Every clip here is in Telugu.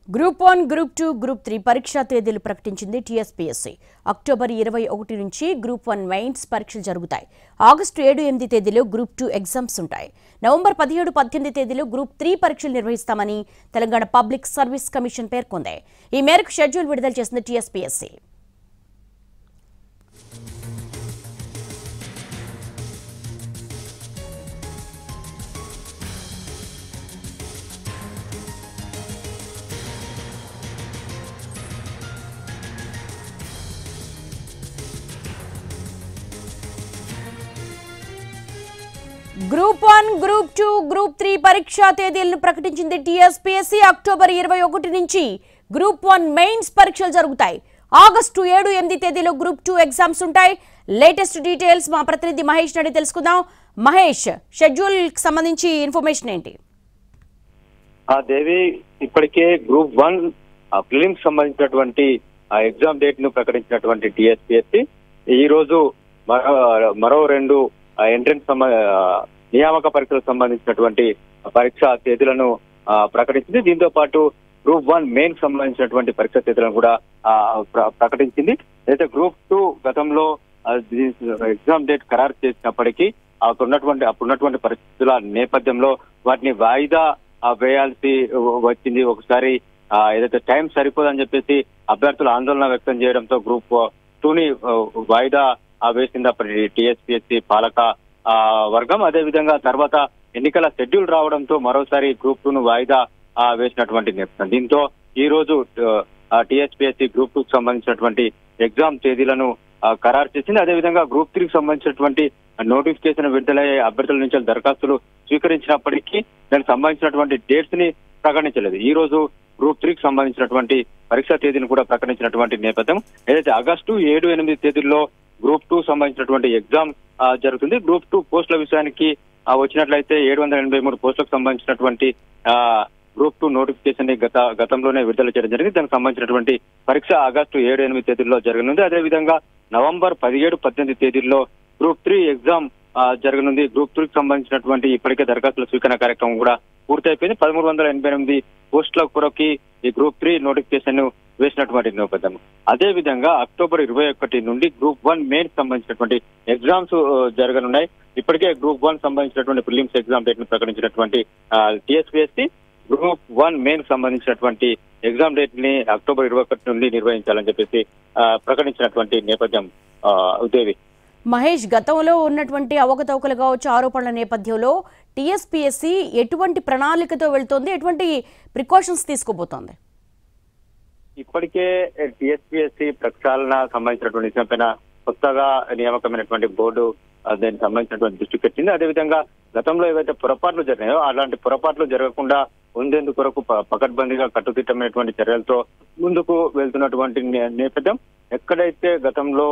గ్రూప్ 1, గ్రూప్ 2, గ్రూప్ 3 పరీక్షా తేదీలు ప్రకటించింది టీఎస్పీఎస్సీ. అక్టోబర్ 21 నుంచి గ్రూప్ 1 మెయిన్స్ పరీక్షలు జరుగుతాయి. ఆగస్టు 7-8 తేదీలో గ్రూప్ 2 ఎగ్జామ్స్ ఉంటాయి. నవంబర్ 17-18 తేదీలో గ్రూప్ 3 పరీక్షలు నిర్వహిస్తామని తెలంగాణ పబ్లిక్ సర్వీస్ కమిషన్ పేర్కొంది. ఈ మేరకు షెడ్యూల్ విడుదల చేసింది టీఎస్పీఎస్సీ. గ్రూప్ 1, గ్రూప్ 2, గ్రూప్ 3 పరీక్షా తేదీలను ప్రకటించింది టీఎస్పీఎస్సీ. అక్టోబర్ 21 నుంచి గ్రూప్ 1 మెయిన్స్ పరీక్షలు జరుగుతాయి. ఆగస్టు 7-8 తేదీలో గ్రూప్ 2 ఎగ్జామ్స్ ఉంటాయి. లేటెస్ట్ డీటెయిల్స్ మా ప్రతినిధి మహేష్ నడి తెలుసుకుందాం. మహేష్, షెడ్యూల్ కి సంబంధించి ఇన్ఫర్మేషన్ ఏంటి? దేవి, ఇప్పటికే గ్రూప్ 1 ప్రిలిమ్స్ సంబంధించినటువంటి ఎగ్జామ్ డేట్ ను ప్రకటించినటువంటి టీఎస్పీఎస్సీ ఈ రోజు మరో 2 ఎంట్రన్స్ నియామక పరీక్షలకు సంబంధించినటువంటి పరీక్షా తేదీలను ప్రకటించింది. దీంతో పాటు గ్రూప్ 1 మెయిన్ సంబంధించినటువంటి పరీక్షా తేదీలను కూడా ప్రకటించింది. అయితే గ్రూప్ 2 గతంలో ఎగ్జామ్ డేట్ ఖరారు చేసినప్పటికీ అప్పుడున్నటువంటి పరిస్థితుల నేపథ్యంలో వాటిని వాయిదా వేయాల్సి వచ్చింది. ఒకసారి ఏదైతే టైం సరిపోదని చెప్పేసి అభ్యర్థులు ఆందోళన వ్యక్తం చేయడంతో గ్రూప్ 2ని వాయిదా వేసింది అప్పటి టీఎస్పీఎస్సీ పాలక వర్గం. అదేవిధంగా తర్వాత ఎన్నికల షెడ్యూల్ రావడంతో మరోసారి గ్రూప్ 2ను వాయిదా వేసినటువంటి నేపథ్యం. దీంతో ఈ రోజు టీఎస్పీఎస్సీ గ్రూప్ 2కు సంబంధించినటువంటి ఎగ్జామ్ తేదీలను ఖరారు చేసింది. అదేవిధంగా గ్రూప్ 3కి సంబంధించినటువంటి నోటిఫికేషన్ విడుదలయ్యే అభ్యర్థుల నుంచి దరఖాస్తులు స్వీకరించినప్పటికీ దానికి సంబంధించినటువంటి డేట్స్ ని ప్రకటించలేదు. ఈ రోజు గ్రూప్ 3కి సంబంధించినటువంటి పరీక్షా తేదీని కూడా ప్రకటించినటువంటి నేపథ్యం. ఏదైతే ఆగస్టు 7-8 తేదీల్లో గ్రూప్ 2 సంబంధించినటువంటి ఎగ్జామ్ జరుగుతుంది. గ్రూప్ 2 పోస్టుల విషయానికి వచ్చినట్లయితే 783 పోస్టులకు సంబంధించినటువంటి గ్రూప్ 2 నోటిఫికేషన్ ని గతంలోనే విడుదల చేయడం జరిగింది. దానికి సంబంధించినటువంటి పరీక్ష ఆగస్టు 7-8 తేదీల్లో జరగనుంది. అదేవిధంగా నవంబర్ 17-18 తేదీల్లో గ్రూప్ 3 ఎగ్జామ్ జరగనుంది. గ్రూప్ 3కి సంబంధించినటువంటి ఇప్పటికే దరఖాస్తుల స్వీకరణ కార్యక్రమం కూడా పూర్తయిపోయింది. 1388 పోస్టుల కొరకి ఈ గ్రూప్ 3 నోటిఫికేషన్ వేసినటువంటి నేపథ్యం. అదేవిధంగా అక్టోబర్ 21 నుండి గ్రూప్ 1 మెయిన్ సంబంధించినటువంటి ఎగ్జామ్స్ జరగనున్నాయి. ఇప్పటికే గ్రూప్ 1 సంబంధించినటువంటి ప్రిలిమ్స్ ఎగ్జామ్ డేట్ ను ప్రకటించినటువంటి టీఎస్పీఎస్సీ గ్రూప్ 1 మెయిన్ సంబంధించినటువంటి ఎగ్జామ్ డేట్ ని అక్టోబర్ 21 నుండి నిర్వహించాలని చెప్పేసి ప్రకటించినటువంటి నేపథ్యం. దేవి, మహేష్, గతంలో ఉన్నటువంటి అవకతవకలు కావచ్చు ఆరోపణల నేపథ్యంలో టీఎస్పీఎస్సీ ఎటువంటి ప్రణాళికతో వెళ్తోంది, ఎటువంటి ప్రికాషన్స్ తీసుకోబోతోంది? ఇప్పటికే టీఎస్పీఎస్సీ ప్రక్షాళన సంబంధించినటువంటి విషయంపైన కొత్తగా నియామకమైనటువంటి బోర్డు దానికి సంబంధించినటువంటి దృష్టి పెట్టింది. అదేవిధంగా గతంలో ఏవైతే పొరపాట్లు జరిగాయో అలాంటి పొరపాట్లు జరగకుండా ఉండేందుకు కొరకు పకడ్బందీగా కట్టుదిట్టమైనటువంటి చర్యలతో ముందుకు వెళ్తున్నటువంటి నేపథ్యం. ఎక్కడైతే గతంలో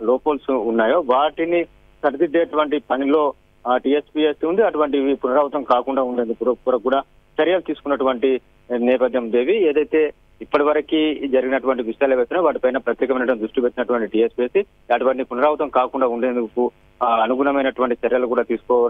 లోపోల్స్ ఉన్నాయో వాటిని సరిదిద్దేటువంటి పనిలో టీఎస్పీఎస్సీ ఉంది. అటువంటివి పునరావృతం కాకుండా ఉండేందుకు కూడా చర్యలు తీసుకున్నటువంటి నేపథ్యం. దేవి, ఏదైతే ఇప్పటి వరకు జరిగినటువంటి విషయాలు ఏవైతున్నాయో వాటిపైన ప్రత్యేకమైనటువంటి దృష్టి పెట్టినటువంటి టీఎస్పీఎస్సీ అటువంటి పునరావృతం కాకుండా ఉండేందుకు అనుగుణమైనటువంటి చర్యలు కూడా తీసుకోవడం